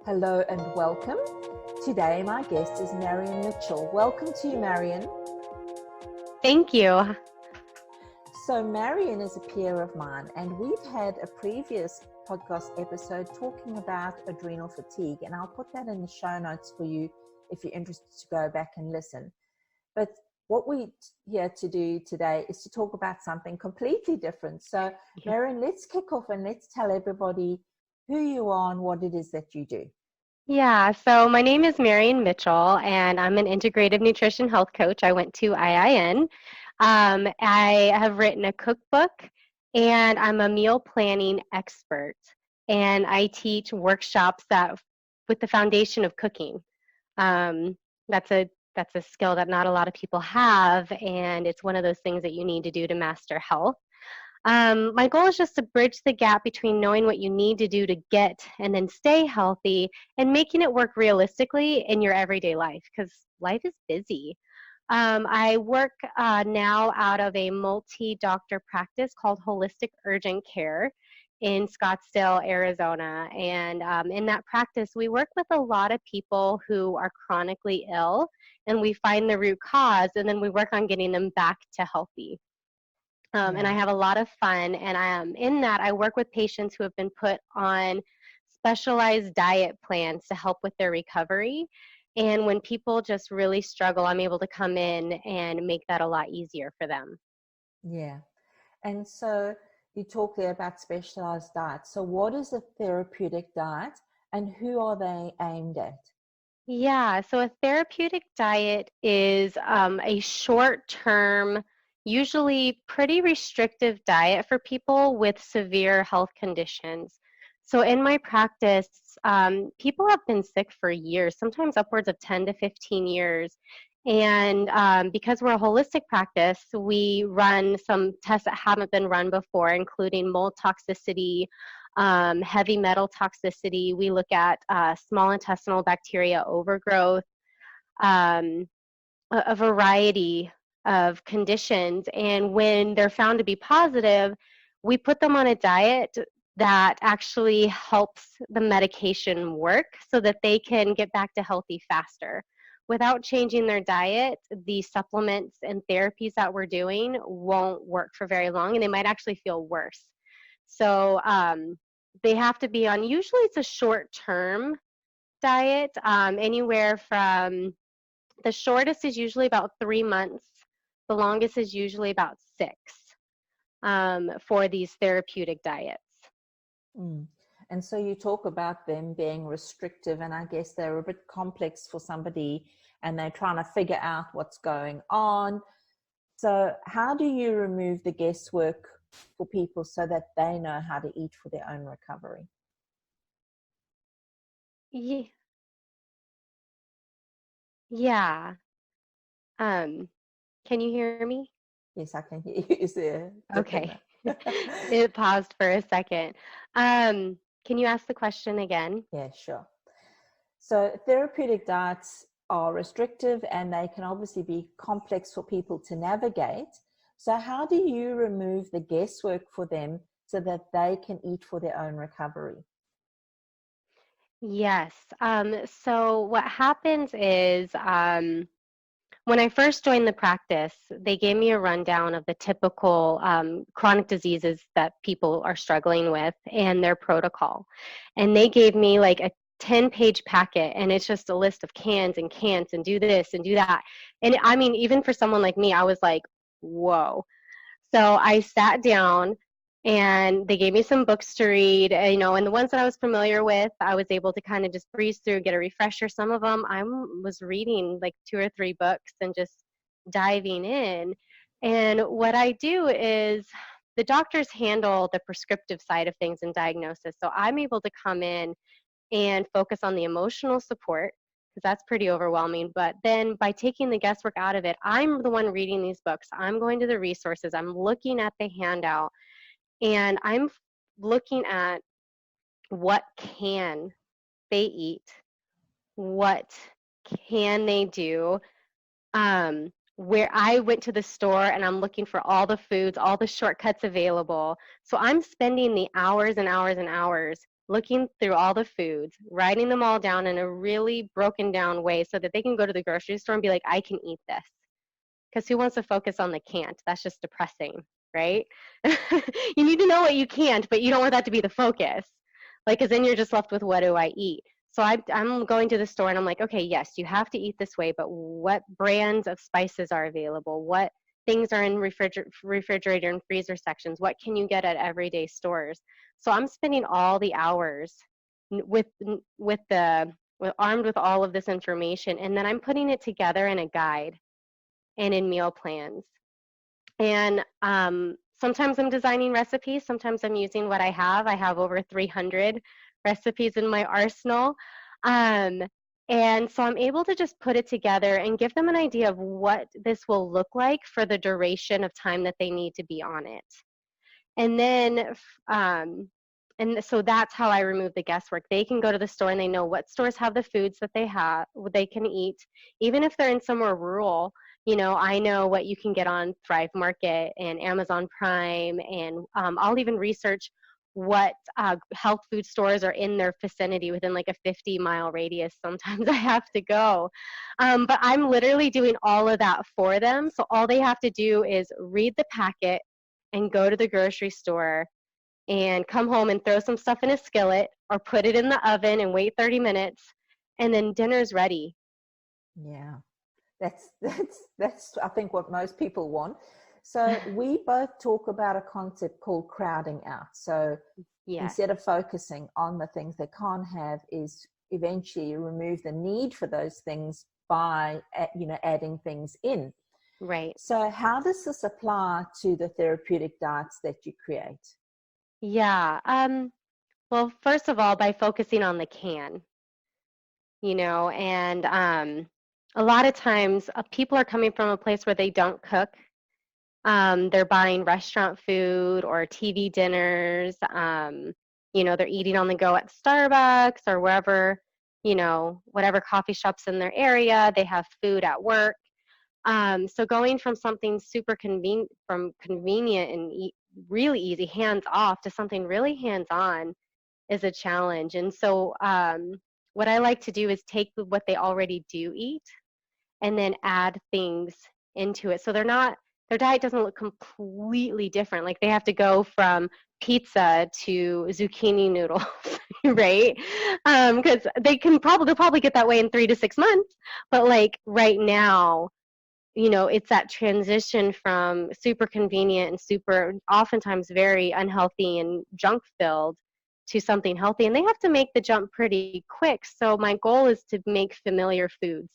Hello and welcome. Today my guest is Marian Mitchell. Welcome to you, Marian. Thank you. So Marian is a peer of mine, and we've had a previous podcast episode talking about adrenal fatigue, and I'll put that in the show notes for you if you're interested to go back and listen. But what we're here to do today is to talk about something completely different. So Marian, let's kick off and let's tell everybody who you are and what it is that you do. Yeah, so my name is Marian Mitchell, and I'm an integrative nutrition health coach. I went to IIN. I have written a cookbook, and I'm a meal planning expert. And I teach workshops with the foundation of cooking. That's a skill that not a lot of people have, and it's one of those things that you need to do to master health. My goal is just to bridge the gap between knowing what you need to do to get and then stay healthy and making it work realistically in your everyday life, because life is busy. I work now out of a multi-doctor practice called Holistic Urgent Care in Scottsdale, Arizona. And in that practice, we work with a lot of people who are chronically ill, and we find the root cause, and then we work on getting them back to healthy. And I have a lot of fun, and in that I work with patients who have been put on specialized diet plans to help with their recovery. And when people just really struggle, I'm able to come in and make that a lot easier for them. Yeah. And so you talk there about specialized diets. So what is a therapeutic diet and who are they aimed at? Yeah, so a therapeutic diet is a short-term, usually pretty restrictive diet for people with severe health conditions. So in my practice, people have been sick for years, sometimes upwards of 10 to 15 years. And because we're a holistic practice, we run some tests that haven't been run before, including mold toxicity, heavy metal toxicity. We look at small intestinal bacteria overgrowth, a variety of conditions. And when they're found to be positive, we put them on a diet that actually helps the medication work so that they can get back to healthy faster. Without changing their diet, the supplements and therapies that we're doing won't work for very long, and they might actually feel worse. So they have to be on, usually it's a short-term diet, anywhere from, the shortest is usually about 3 months. The longest is usually about 6 for these therapeutic diets. Mm. And so you talk about them being restrictive, and I guess they're a bit complex for somebody and they're trying to figure out what's going on. So how do you remove the guesswork for people so that they know how to eat for their own recovery? Yeah. Can you hear me? Yes, I can hear you. Is there? Okay. It paused for a second. Can you ask the question again? Yeah, sure. So therapeutic diets are restrictive and they can obviously be complex for people to navigate. So how do you remove the guesswork for them so that they can eat for their own recovery? Yes. So what happens is when I first joined the practice, they gave me a rundown of the typical chronic diseases that people are struggling with and their protocol. And they gave me like a 10-page packet, and it's just a list of cans and can'ts and do this and do that. And I mean, even for someone like me, I was like, whoa. So I sat down and they gave me some books to read, and the ones that I was familiar with, I was able to kind of just breeze through, get a refresher. Some of them I was reading like 2 or 3 books and just diving in. And what I do is the doctors handle the prescriptive side of things and diagnosis. So I'm able to come in and focus on the emotional support, because that's pretty overwhelming. But then by taking the guesswork out of it, I'm the one reading these books. I'm going to the resources. I'm looking at the handout, and I'm looking at what can they eat, what can they do. Where I went to the store and I'm looking for all the foods, all the shortcuts available. So I'm spending the hours and hours and hours looking through all the foods, writing them all down in a really broken down way so that they can go to the grocery store and be like, I can eat this. Because who wants to focus on the can't? That's just depressing, right? You need to know what you can't, but you don't want that to be the focus. Like, because then you're just left with, what do I eat? So I'm going to the store and I'm like, okay, yes, you have to eat this way, but what brands of spices are available? What things are in refrigerator and freezer sections? What can you get at everyday stores? So I'm spending all the hours with armed with all of this information, and then I'm putting it together in a guide and in meal plans. And sometimes I'm designing recipes. Sometimes I'm using what I have. I have over 300 recipes in my arsenal. And so I'm able to just put it together and give them an idea of what this will look like for the duration of time that they need to be on it. And then, and so that's how I remove the guesswork. They can go to the store and they know what stores have the foods that they can eat. Even if they're in somewhere rural, I know what you can get on Thrive Market and Amazon Prime, and I'll even research what health food stores are in their vicinity within like a 50-mile radius. Sometimes I have to go. But I'm literally doing all of that for them. So all they have to do is read the packet and go to the grocery store and come home and throw some stuff in a skillet or put it in the oven and wait 30 minutes, and then dinner's ready. Yeah. That's I think what most people want. So we both talk about a concept called crowding out. So instead of focusing on the things they can't have, is eventually remove the need for those things by adding things in. Right. So how does this apply to the therapeutic diets that you create? Yeah. Well, first of all, by focusing on the can, and a lot of times people are coming from a place where they don't cook. They're buying restaurant food or TV dinners. They're eating on the go at Starbucks or wherever, whatever coffee shops in their area. They have food at work. So going from something super convenient and really easy, hands off, to something really hands on is a challenge. And so what I like to do is take what they already do eat and then add things into it. So their diet doesn't look completely different. Like they have to go from pizza to zucchini noodles, right? Because they'll probably get that way in 3 to 6 months. But like right now, it's that transition from super convenient and super oftentimes very unhealthy and junk filled to something healthy. And they have to make the jump pretty quick. So my goal is to make familiar foods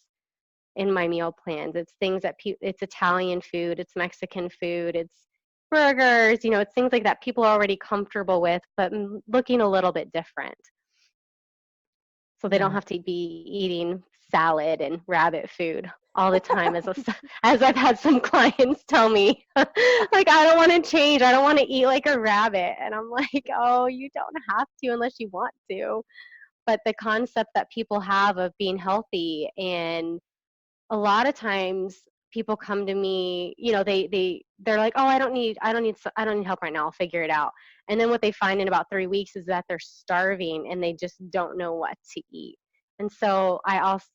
in my meal plans. It's things that it's Italian food, it's Mexican food, it's burgers, it's things like that people are already comfortable with, but looking a little bit different. So they don't have to be eating salad and rabbit food all the time, as I've had some clients tell me, like, I don't want to change. I don't want to eat like a rabbit. And I'm like, oh, you don't have to unless you want to. But the concept that people have of being healthy, and a lot of times people come to me, they're like, oh, I don't need help right now. I'll figure it out. And then what they find in about 3 weeks is that they're starving and they just don't know what to eat. And so I also,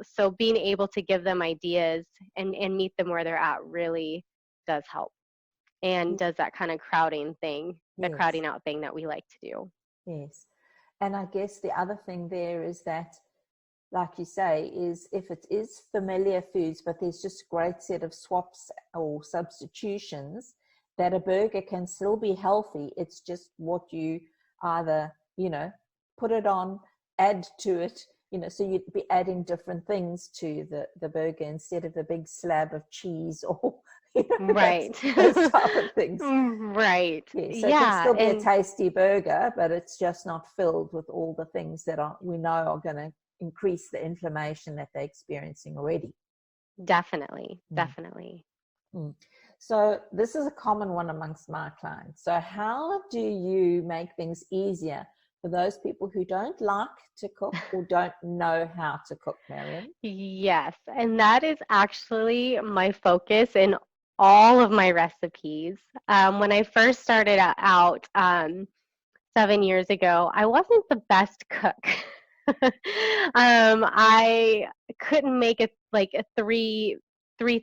so being able to give them ideas and meet them where they're at really does help, and does that kind of crowding thing, the crowding out thing that we like to do. Yes. And I guess the other thing there is that, like you say, is if it is familiar foods, but there's just a great set of swaps or substitutions, that a burger can still be healthy. It's just what you either, put it on, add to it, so you'd be adding different things to the burger instead of the big slab of cheese or, right. those type of things. Right. Yeah, so it can still be a tasty burger, but it's just not filled with all the things that we know are going to increase the inflammation that they're experiencing already. Definitely. So this is a common one amongst my clients. So how do you make things easier for those people who don't like to cook or don't know how to cook, Marian? Yes, and that is actually my focus in all of my recipes. When I first started out, 7 years ago, I wasn't the best cook. I couldn't make it like a three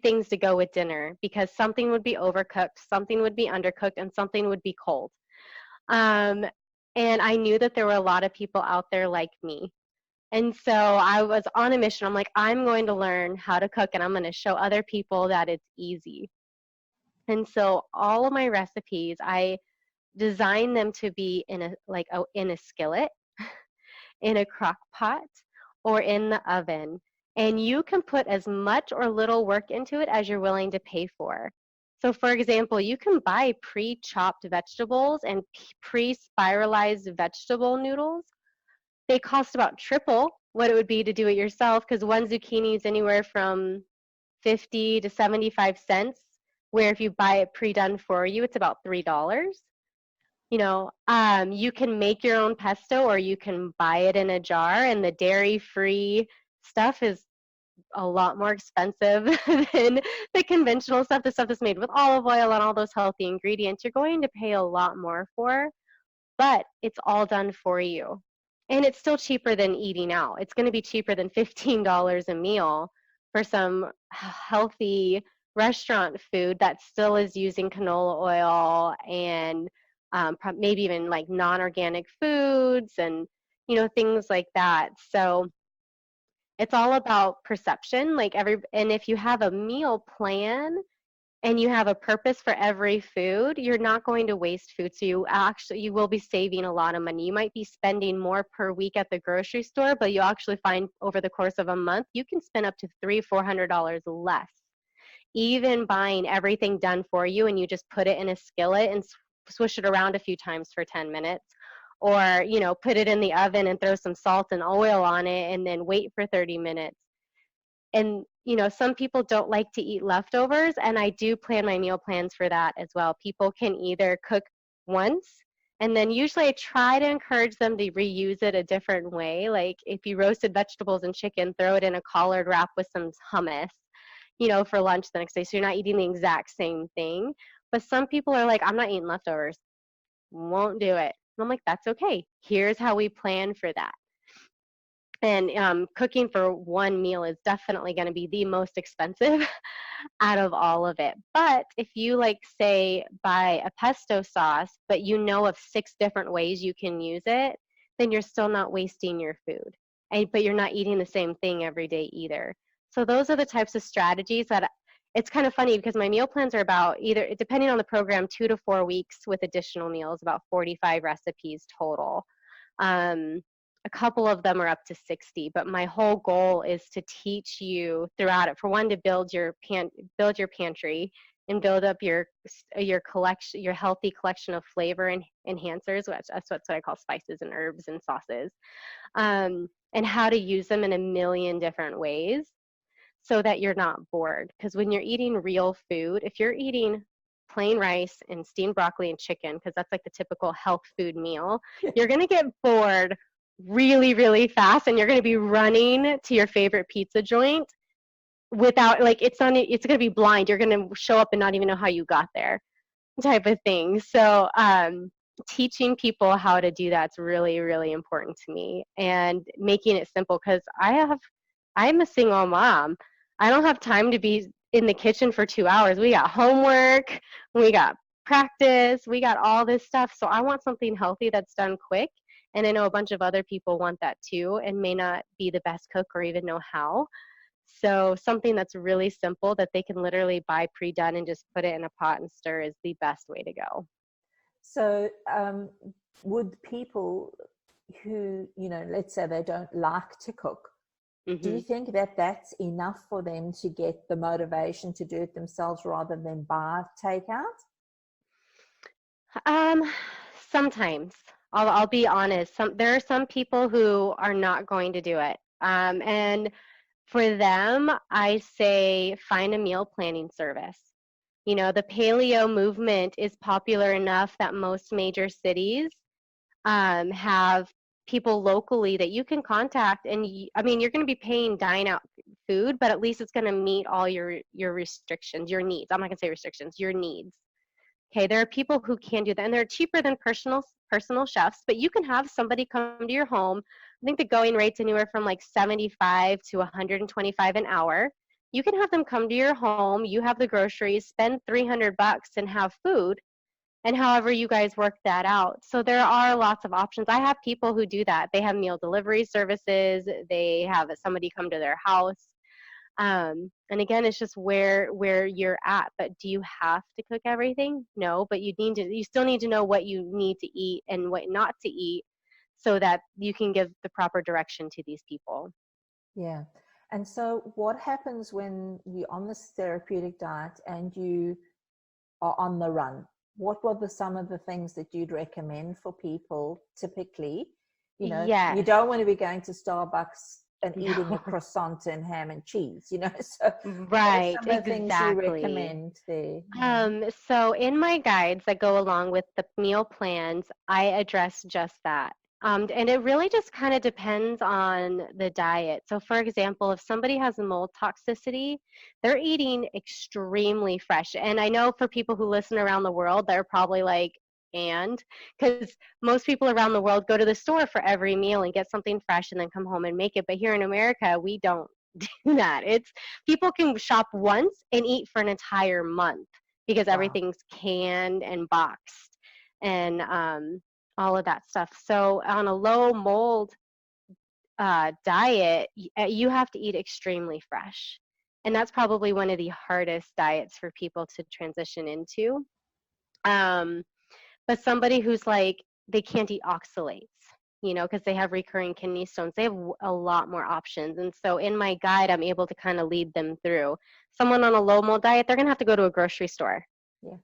things to go with dinner because something would be overcooked, something would be undercooked, and something would be cold. Um, and I knew that there were a lot of people out there like me. And so I was on a mission. I'm like, I'm going to learn how to cook and I'm going to show other people that it's easy. And so all of my recipes, I designed them to be in a skillet, in a crock pot, or in the oven. And you can put as much or little work into it as you're willing to pay for. So, for example, you can buy pre-chopped vegetables and pre-spiralized vegetable noodles. They cost about triple what it would be to do it yourself because one zucchini is anywhere from 50 to 75 cents, where if you buy it pre-done for you, it's about $3. You can make your own pesto or you can buy it in a jar, and the dairy-free stuff is a lot more expensive than the conventional stuff, the stuff that's made with olive oil and all those healthy ingredients. You're going to pay a lot more for, but it's all done for you. And it's still cheaper than eating out. It's going to be cheaper than $15 a meal for some healthy restaurant food that still is using canola oil and maybe even like non-organic foods and things like that. So it's all about perception. And if you have a meal plan and you have a purpose for every food, you're not going to waste food. So you will be saving a lot of money. You might be spending more per week at the grocery store, but you actually find over the course of a month, you can spend up to $300-$400 less. Even buying everything done for you and you just put it in a skillet and swish it around a few times for 10 minutes. Or, put it in the oven and throw some salt and oil on it and then wait for 30 minutes. And, some people don't like to eat leftovers, and I do plan my meal plans for that as well. People can either cook once, and then usually I try to encourage them to reuse it a different way. Like if you roasted vegetables and chicken, throw it in a collard wrap with some hummus, for lunch the next day. So you're not eating the exact same thing. But some people are like, I'm not eating leftovers. Won't do it. And I'm like, that's okay. Here's how we plan for that. And cooking for one meal is definitely going to be the most expensive out of all of it. But if you say buy a pesto sauce, but of 6 different ways you can use it, then you're still not wasting your food. But you're not eating the same thing every day either. So those are the types of strategies that it's kind of funny because my meal plans are about either, depending on the program, 2 to 4 weeks with additional meals, about 45 recipes total. A couple of them are up to 60, but my whole goal is to teach you throughout it. For one, to build your pantry and build up your collection, your healthy collection of flavor and enhancers. That's what I call spices and herbs and sauces, and how to use them in a million different ways, so that you're not bored. Because when you're eating real food, if you're eating plain rice and steamed broccoli and chicken, because that's like the typical health food meal, you're going to get bored really, really fast, and you're going to be running to your favorite pizza joint without, it's going to be blind. You're going to show up and not even know how you got there, type of thing. So teaching people how to do that's really, really important to me, and making it simple, because I'm a single mom. I don't have time to be in the kitchen for 2 hours. We got homework, we got practice, we got all this stuff. So I want something healthy that's done quick. And I know a bunch of other people want that too and may not be the best cook or even know how. So something that's really simple that they can literally buy pre-done and just put it in a pot and stir is the best way to go. So would people who, let's say they don't like to cook, do you think that that's enough for them to get the motivation to do it themselves rather than buy takeout? Sometimes. I'll be honest. There are some people who are not going to do it. And for them, I say find a meal planning service. The paleo movement is popular enough that most major cities have people locally that you can contact, and you're going to be paying dine out food, but at least it's going to meet all your restrictions, your needs. I'm not going to say restrictions, your needs. Okay, there are people who can do that, and they're cheaper than personal chefs, but you can have somebody come to your home. I think the going rate's anywhere from like 75 to 125 an hour. You can have them come to your home, you have the groceries, spend $300 and have food, and however you guys work that out. So there are lots of options. I have people who do that. They have meal delivery services. They have somebody come to their house. And again, it's just where you're at. But do you have to cook everything? No, but you still need to know what you need to eat and what not to eat so that you can give the proper direction to these people. Yeah. And so what happens when you're on this therapeutic diet and you are on the run? What were some of the things that you'd recommend for people typically? You know, Yes. you don't want to be going to Starbucks and eating No. a croissant and ham and cheese, you know. So Right, what are some of the things you exactly. recommend there? So in my guides that go along with the meal plans, I address just that. And it really just kind of depends on the diet. So for example, if somebody has a mold toxicity, they're eating extremely fresh. And I know for people who listen around the world, they're probably like, and because most people around the world go to the store for every meal and get something fresh and then come home and make it. But here in America, we don't do that. It's people can shop once and eat for an entire month because Wow. everything's canned and boxed and all of that stuff. So on a low mold diet, you have to eat extremely fresh. And that's probably one of the hardest diets for people to transition into. Um, but somebody who's like, they can't eat oxalates, because they have recurring kidney stones, they have a lot more options. And so in my guide, I'm able to kind of lead them through. Someone on a low mold diet, they're going to have to go to a grocery store. Yeah.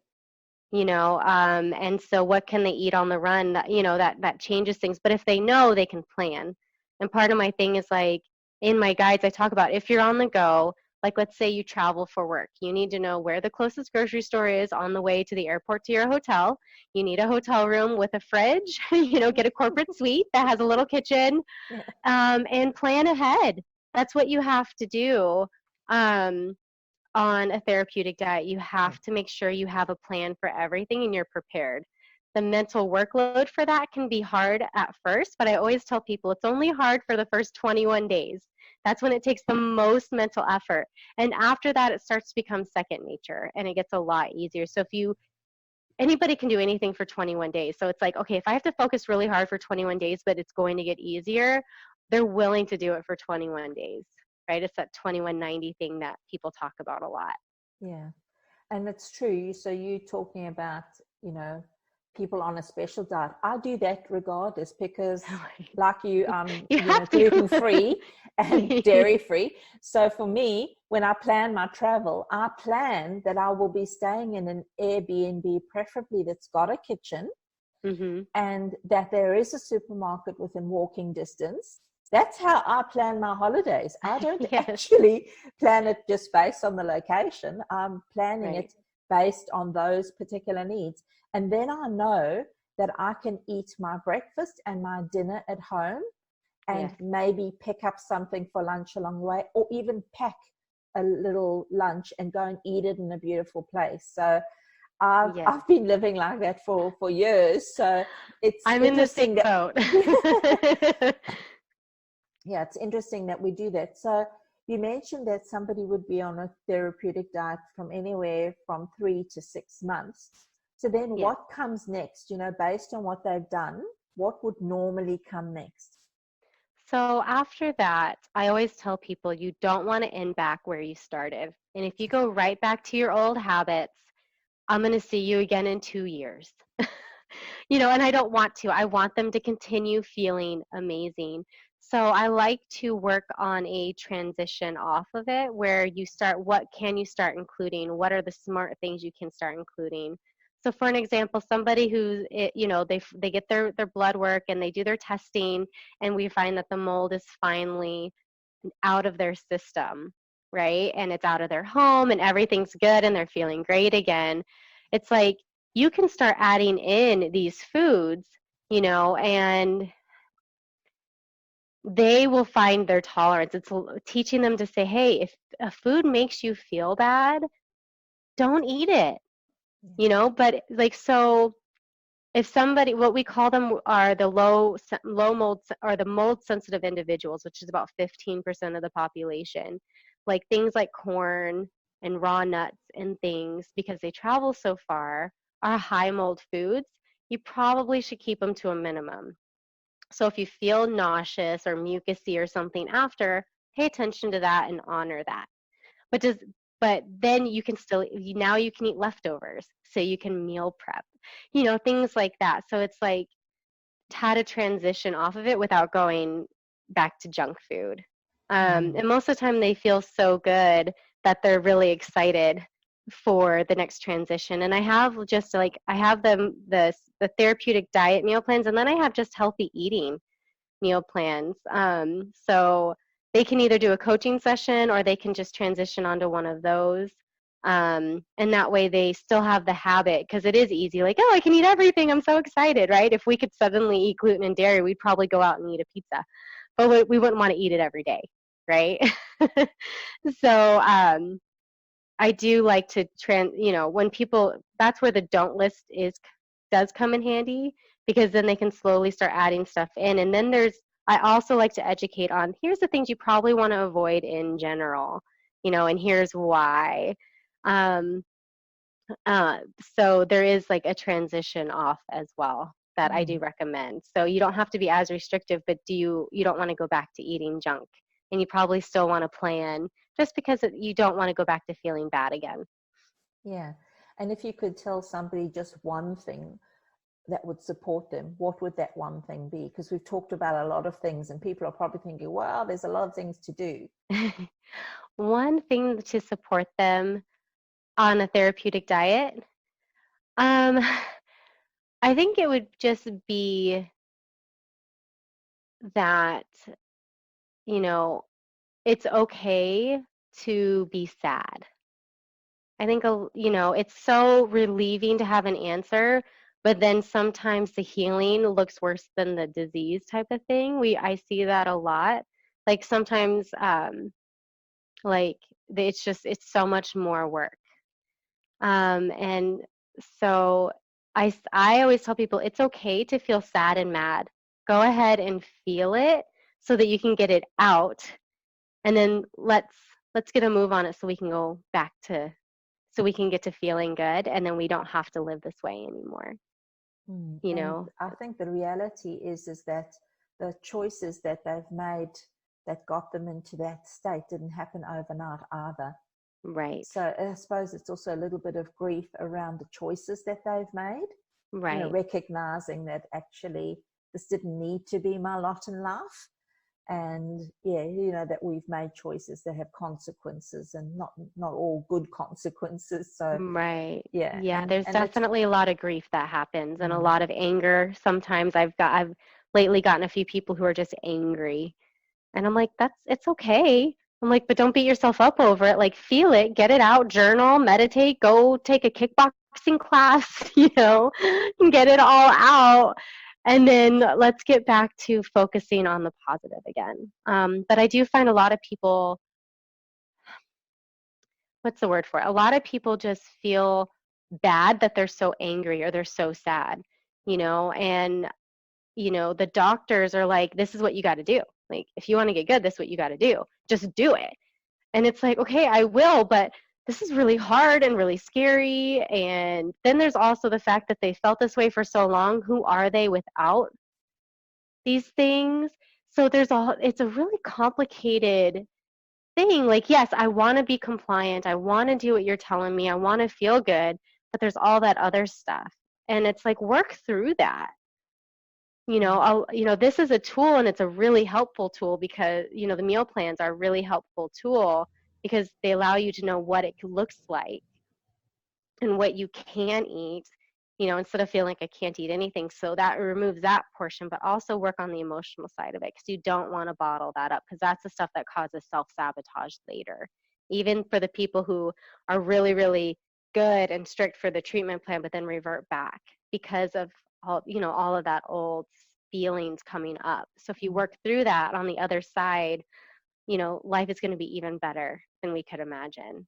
And so what can they eat on the run? That changes things. But if they know, they can plan. And part of my thing is like in my guides, I talk about if you're on the go, like let's say you travel for work, you need to know where the closest grocery store is on the way to the airport to your hotel. You need a hotel room with a fridge, get a corporate suite that has a little kitchen, Yeah. and plan ahead. That's what you have to do. On a therapeutic diet, you have to make sure you have a plan for everything and you're prepared. The mental workload for that can be hard at first, but I always tell people it's only hard for the first 21 days. That's when it takes the most mental effort. And after that, it starts to become second nature and it gets a lot easier. So anybody can do anything for 21 days. So it's like, okay, if I have to focus really hard for 21 days, but it's going to get easier, they're willing to do it for 21 days. Right? It's that 2190 thing that people talk about a lot. Yeah. And it's true. So you talking about, people on a special diet. I do that regardless because like you, You have to. gluten free and dairy free. So for me, when I plan my travel, I plan that I will be staying in an Airbnb, preferably that's got a kitchen, and that there is a supermarket within walking distance. That's how I plan my holidays. I don't actually plan it just based on the location. I'm planning it based on those particular needs. And then I know that I can eat my breakfast and my dinner at home and maybe pick up something for lunch along the way, or even pack a little lunch and go and eat it in a beautiful place. So I've been living like that for years. So I'm in the same boat. Yeah, it's interesting that we do that. So you mentioned that somebody would be on a therapeutic diet from anywhere from 3 to 6 months. So then what comes next? Based on what they've done, what would normally come next? So after that, I always tell people you don't want to end back where you started. And if you go right back to your old habits, I'm going to see you again in 2 years. And I don't want to. I want them to continue feeling amazing. So I like to work on a transition off of it where you start, what can you start including? What are the smart things you can start including? So for an example, somebody who, they get their blood work and they do their testing and we find that the mold is finally out of their system, right? And it's out of their home and everything's good and they're feeling great again. It's like you can start adding in these foods, and they will find their tolerance. It's teaching them to say, hey, if a food makes you feel bad, don't eat it. Yeah. But like, so if somebody, what we call them are the low mold, or the mold sensitive individuals, which is about 15% of the population, like things like corn and raw nuts and things, because they travel so far, are high mold foods. You probably should keep them to a minimum. So if you feel nauseous or mucusy or something after, pay attention to that and honor that. But does but then you can still, now you can eat leftovers, so you can meal prep, things like that. So it's like how to transition off of it without going back to junk food. Mm. And most of the time they feel so good that they're really excited for the next transition. And I have just like, I have the therapeutic diet meal plans, and then I have just healthy eating meal plans. So they can either do a coaching session or they can just transition onto one of those. And that way they still have the habit, because it is easy, like, oh, I can eat everything. I'm so excited, right? If we could suddenly eat gluten and dairy, we'd probably go out and eat a pizza, but we wouldn't want to eat it every day, right? So I do like to when people, that's where the don't list does come in handy, because then they can slowly start adding stuff in. And then I also like to educate on, here's the things you probably want to avoid in general, and here's why. Um, uh, so there is like a transition off as well that I do Mm. recommend. So you don't have to be as restrictive, but you don't want to go back to eating junk, and you probably still want to plan, just because you don't want to go back to feeling bad again. Yeah. And if you could tell somebody just one thing that would support them, what would that one thing be? Because we've talked about a lot of things and people are probably thinking, wow, there's a lot of things to do. One thing to support them on a therapeutic diet, um, I think it would just be that, you know, it's okay to be sad. I think, it's so relieving to have an answer, but then sometimes the healing looks worse than the disease type of thing. I see that a lot. Like sometimes, like it's so much more work. And so I always tell people it's okay to feel sad and mad. Go ahead and feel it so that you can get it out, and then let's get a move on it so we can go back to so we can get to feeling good, and then we don't have to live this way anymore. Mm. You And know, I think the reality is that the choices that they've made that got them into that state didn't happen overnight either. right, So I suppose it's also a little bit of grief around the choices that they've made, right, recognizing that actually this didn't need to be my lot in life. And yeah, that we've made choices that have consequences and not all good consequences. So right. yeah, Yeah, there's and it's definitely a lot of grief that happens, and a mm, lot of anger. Sometimes I've lately gotten a few people who are just angry. And I'm like, it's okay. I'm like, but don't beat yourself up over it. Like, feel it, get it out, journal, meditate, go take a kickboxing class, and get it all out. And then let's get back to focusing on the positive again. But I do find a lot of people, what's the word for it? A lot of people just feel bad that they're so angry or they're so sad, and the doctors are like, this is what you got to do. Like, if you want to get good, this is what you got to do. Just do it. And it's like, okay, I will, but this is really hard and really scary. And then there's also the fact that they felt this way for so long. Who are they without these things? So it's a really complicated thing. Like, yes, I want to be compliant. I want to do what you're telling me. I want to feel good, but there's all that other stuff. And it's like, work through that. This is a tool, and it's a really helpful tool, because the meal plans are a really helpful tool, because they allow you to know what it looks like and what you can eat, instead of feeling like I can't eat anything. So that removes that portion, but also work on the emotional side of it, because you don't want to bottle that up, because that's the stuff that causes self-sabotage later. Even for the people who are really, really good and strict for the treatment plan, but then revert back because of all of that old feelings coming up. So if you work through that on the other side, life is going to be even better than we could imagine.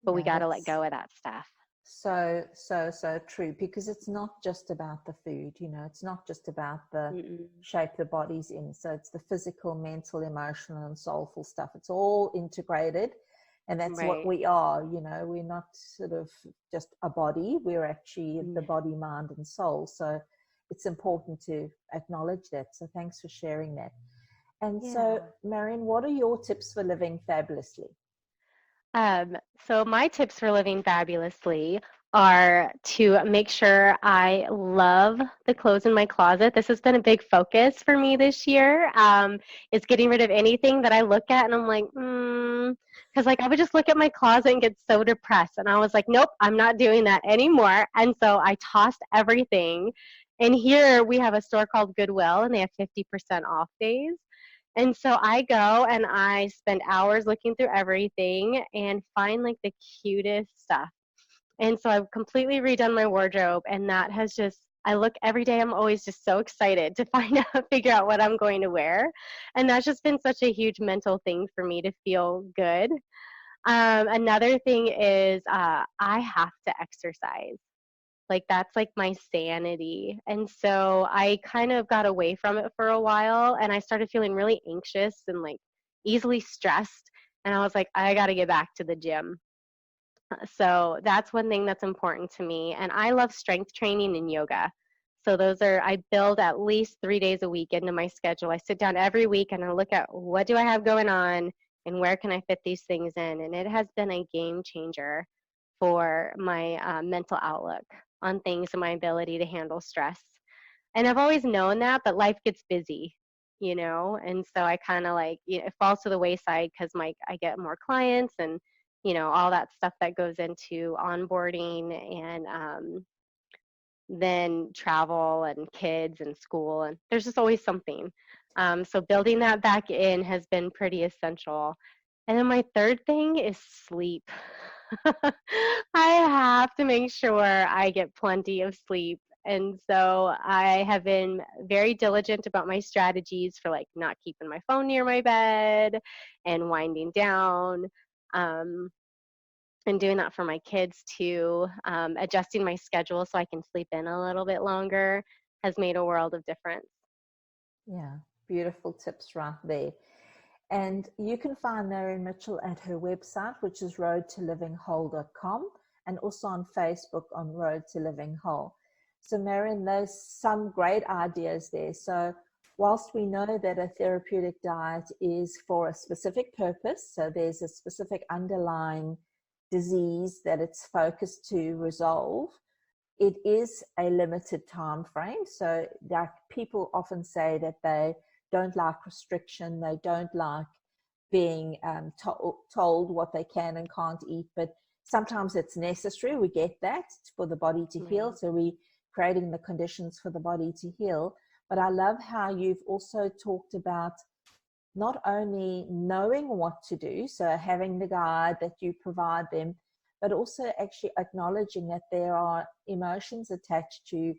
But we yeah, got to let that's go of that stuff. So true, because it's not just about the food, it's not just about the shape the body's in. So it's the physical, mental, emotional, and soulful stuff. It's all integrated, and that's what we are. We're not sort of just a body. We're actually the body, mind, and soul. So it's important to acknowledge that. So thanks for sharing that. And so, Marian, what are your tips for living fabulously? So my tips for living fabulously are to make sure I love the clothes in my closet. This has been a big focus for me this year. Is getting rid of anything that I look at and I'm like, because I would just look at my closet and get so depressed. And I was like, nope, I'm not doing that anymore. And so I tossed everything. And here we have a store called Goodwill, and they have 50% off days. And so I go and I spend hours looking through everything and find like the cutest stuff. And so I've completely redone my wardrobe, and that has just, I look every day, I'm always just so excited to figure out what I'm going to wear. And that's just been such a huge mental thing for me to feel good. Another thing is I have to exercise. Like that's like my sanity. And so I kind of got away from it for a while, and I started feeling really anxious and like easily stressed. And I was like, I got to get back to the gym. So that's one thing that's important to me. And I love strength training and yoga. So I build at least 3 days a week into my schedule. I sit down every week and I look at what do I have going on and where can I fit these things in. And it has been a game changer for my mental outlook on things and my ability to handle stress. And I've always known that, but life gets busy, and so I kind of like, it falls to the wayside because I get more clients and, all that stuff that goes into onboarding and then travel and kids and school. And there's just always something. So building that back in has been pretty essential. And then my third thing is sleep. I have to make sure I get plenty of sleep. And so I have been very diligent about my strategies for like not keeping my phone near my bed and winding down. And doing that for my kids too. Adjusting my schedule so I can sleep in a little bit longer has made a world of difference. Yeah, beautiful tips right there. And you can find Marian Mitchell at her website, which is roadtolivingwhole.com, and also on Facebook on Road to Living Whole. So Marian, there's some great ideas there. So whilst we know that a therapeutic diet is for a specific purpose, so there's a specific underlying disease that it's focused to resolve, it is a limited time frame. So like people often say that they don't like restriction, they don't like being told what they can and can't eat, but sometimes it's necessary. We get that for the body to heal, so we're creating the conditions for the body to heal. But I love how you've also talked about not only knowing what to do, so having the guide that you provide them, but also actually acknowledging that there are emotions attached to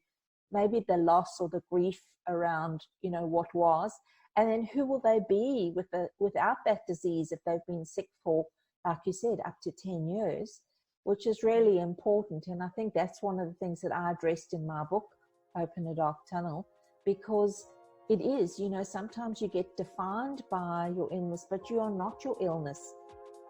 maybe the loss or the grief around, what was, and then who will they be without that disease if they've been sick for, like you said, up to 10 years, which is really important. And I think that's one of the things that I addressed in my book, Open a Dark Tunnel, because it is, sometimes you get defined by your illness, but you are not your illness.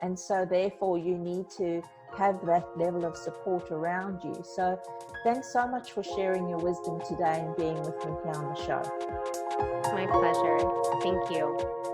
And so therefore you need to have that level of support around you. So thanks so much for sharing your wisdom today and being with me here on the show. My pleasure. Thank you.